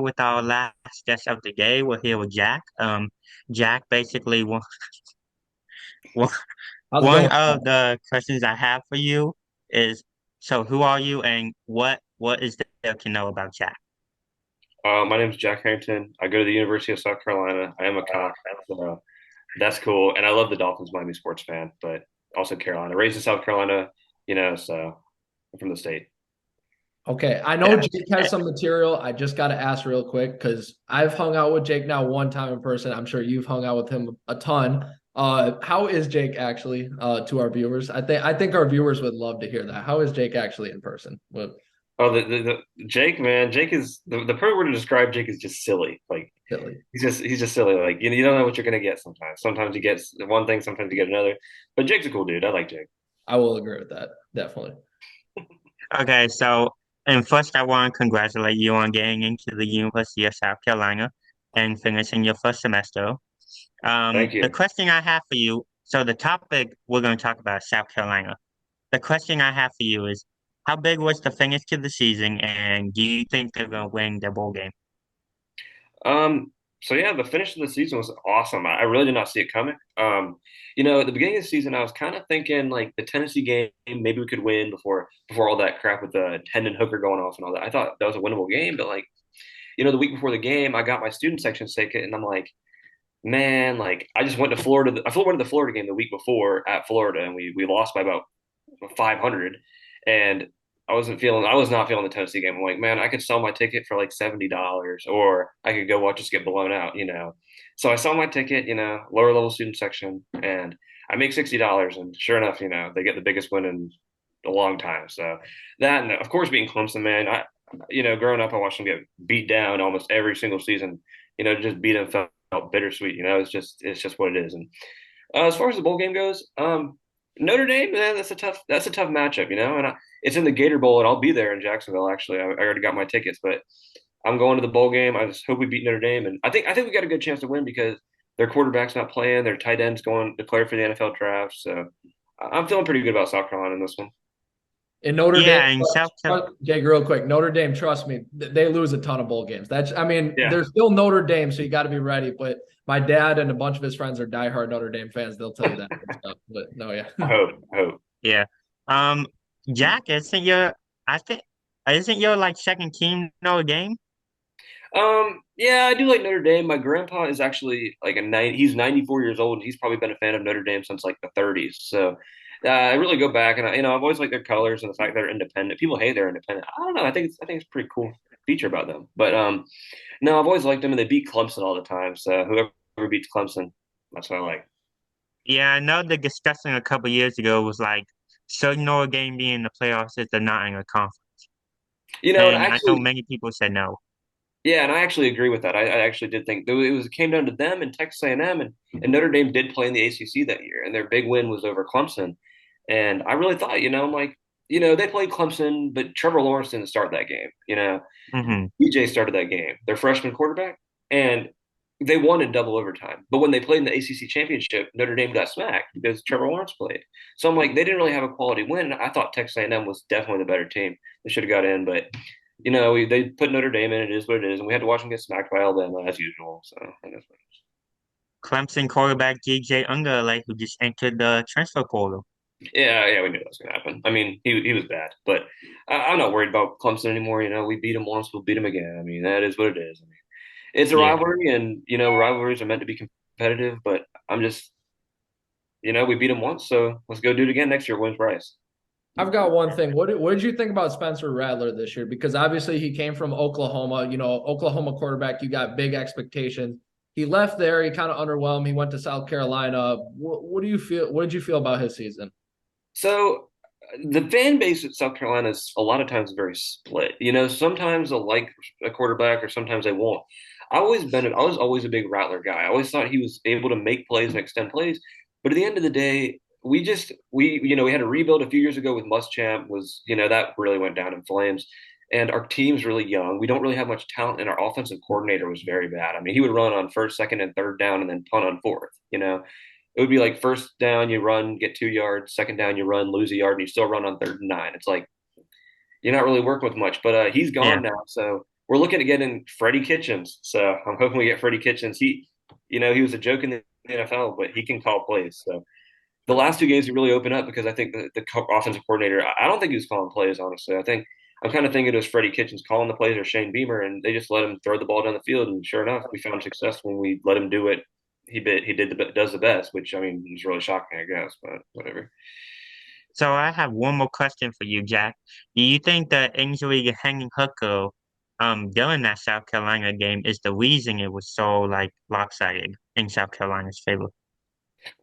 with our last guest of the day. We're here with Jack. Jack, basically, one How's it one going? of the questions I have for you is, so who are you and what is there to know about Jack? My name is Jack Harrington. I go to the University of South Carolina. I am a cock, so that's cool. And I love the Dolphins, Miami sports fan, but also Carolina. Raised in South Carolina, so I'm from the state. Okay, I know That, Jake has some material. I just got to ask real quick because I've hung out with Jake now one time in person. I'm sure you've hung out with him a ton. How is Jake actually to our viewers? I think our viewers would love to hear that. How is Jake actually in person? Well, Oh, the Jake, man, Jake is the perfect word to describe Jake is just silly. Like Philly. he's just silly. Like you don't know what you're gonna get sometimes. Sometimes you get one thing, sometimes you get another. But Jake's a cool dude. I like Jake. I will agree with that. Definitely. okay, so and first I want to congratulate you on getting into the University of South Carolina and finishing your first semester. Thank The you. question I have for you, so the topic we're going to talk about is South Carolina. The question I have for you is, how big was the finish to the season, and do you think they're going to win the bowl game? So yeah, the finish of the season was awesome. I really did not see it coming. At the beginning of the season, I was kind of thinking like the Tennessee game, maybe we could win before all that crap with the Hendon Hooker going off and all that. I thought that was a winnable game, but like, the week before the game, I got my student section ticket, and I'm like, man, like I just went to Florida. Went to the Florida game the week before at Florida, and we lost by about 500, and I was not feeling the Tennessee game. I'm like, man, I could sell my ticket for like $70, or I could go watch us get blown out. So I sell my ticket, lower level student section, and I make $60, and sure enough, they get the biggest win in a long time. So that, and of course, being Clemson, man, growing up, I watched them get beat down almost every single season. Just beat them felt bittersweet. It's just what it is. And as far as the bowl game goes, Notre Dame, man, that's a tough matchup, and it's in the Gator Bowl, and I'll be there in Jacksonville. Actually, I already got my tickets, but I'm going to the bowl game. I just hope we beat Notre Dame, and I think we got a good chance to win because their quarterback's not playing, their tight end's going declared for the NFL draft, so I'm feeling pretty good about South Carolina in this one. In Notre Dame, Yeah, in South Carolina. Jake, real quick, Notre Dame, trust me, they lose a ton of bowl games. I mean, Yeah, they're still Notre Dame, so you got to be ready. But my dad and a bunch of his friends are diehard Notre Dame fans. They'll tell you that kind of stuff. But no, yeah. I hope. Yeah. Um, Jack, I think, isn't your like second team Notre Dame? Yeah, I do like Notre Dame. My grandpa is actually like he's 94 years old, and he's probably been a fan of Notre Dame since like the 30s. So I really go back, and I've always liked their colors and the fact they're independent. People hate they're independent. I don't know. I think it's a pretty cool feature about them. But no, I've always liked them, and they beat Clemson all the time. So whoever beats Clemson, that's what I like. Yeah, I know the discussion a couple years ago was like, should Notre Dame be in the playoffs if they're not in a conference? And And I know actually, many people said no. yeah, and I actually agree with that. I actually did think it came down to them and Texas A&M, and Notre Dame did play in the ACC that year, and their big win was over Clemson. And I really thought, I'm like, they played Clemson, but Trevor Lawrence didn't start that game. Hmm. BJ started that game, their freshman quarterback, and they won in double overtime. But when they played in the ACC championship, Notre Dame got smacked because Trevor Lawrence played. So I'm like, they didn't really have a quality win. I thought Texas A&M was definitely the better team. They should have got in, but they put Notre Dame in. It is what it is, and we had to watch them get smacked by Alabama as usual. So I guess. Clemson quarterback DJ Ungerleider, who just entered the transfer portal. Yeah, yeah, we knew that was going to happen. I mean, he was bad, but I'm not worried about Clemson anymore. We beat him once, we'll beat him again. I mean, that is what it is. I mean, it's a Yeah. rivalry, and rivalries are meant to be competitive. But I'm just, we beat him once, so let's go do it again next year. Wins Bryce. I've got one thing. What did you think about Spencer Rattler this year? Because obviously he came from Oklahoma, Oklahoma quarterback, you got big expectations. He left there, he kind of underwhelmed. He went to South Carolina. What do you feel? What did you feel about his season? So the fan base at South Carolina is a lot of times very split. Sometimes they'll like a quarterback, or sometimes they won't. I was always a big Rattler guy. I always thought he was able to make plays and extend plays. But at the end of the day, we had a rebuild a few years ago with Muschamp. That really went down in flames. And our team's really young. We don't really have much talent, and our offensive coordinator was very bad. I mean, he would run on first, second, and third down, and then punt on fourth. It would be like first down, you run, get 2 yards. Second down, you run, lose a yard, and you still run on third and nine. It's like you're not really working with much. But he's Yeah. gone now, so we're looking at getting Freddie Kitchens. So I'm hoping we get Freddie Kitchens. He was a joke in the NFL, but he can call plays. So the last two games he really opened up because I think the offensive coordinator, I don't think he was calling plays, honestly. I'm kind of thinking it was Freddie Kitchens calling the plays or Shane Beamer, and they just let him throw the ball down the field. And sure enough, we found success when we let him do it. Does the best, which I mean is really shocking, I guess, but whatever. So I have one more question for you, Jack. Do you think the injury to Henry Hooker during that South Carolina game is the reason it was so like lopsided in South Carolina's favor?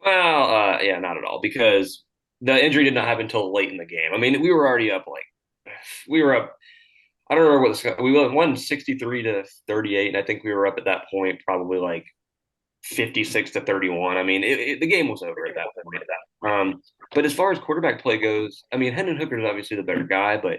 Well, yeah, not at all because the injury did not happen until late in the game. I mean, we were already up we were up. I don't remember what the score. We won 63-38, and I think we were up at that point probably like 56-31. I mean, the game was over at that point. But as far as quarterback play goes, I mean, Hendon Hooker is obviously the better guy, but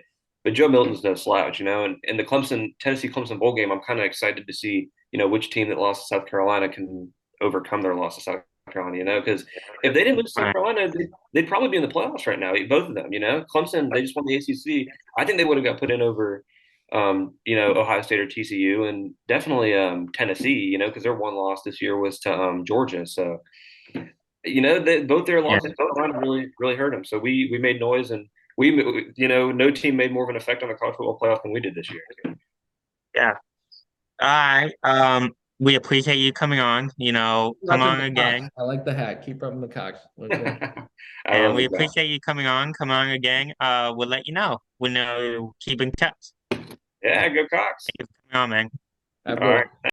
Joe Milton's no slouch, And in the Tennessee Clemson bowl game, I'm kind of excited to see which team that lost to South Carolina can overcome their loss to South Carolina. Because if they didn't lose to South Right. Carolina, they'd probably be in the playoffs right now. Both of them. Clemson, they just won the ACC. I think they would have got put in over Ohio State or TCU, and definitely Tennessee, because their one loss this year was to Georgia. So, both their Yeah. losses really, really hurt them. So we made noise, and no team made more of an effect on the college football playoff than we did this year. Yeah. All right. We appreciate you coming on. Come Repping on the Cox. again. I like the hat. Keep repping the Cox. Okay. I And love we it, Zach. appreciate you coming on. Come on again. We'll let you know. We'll keep in touch. Yeah, go Cox. Thank you for coming on, man. Have a All good right. one.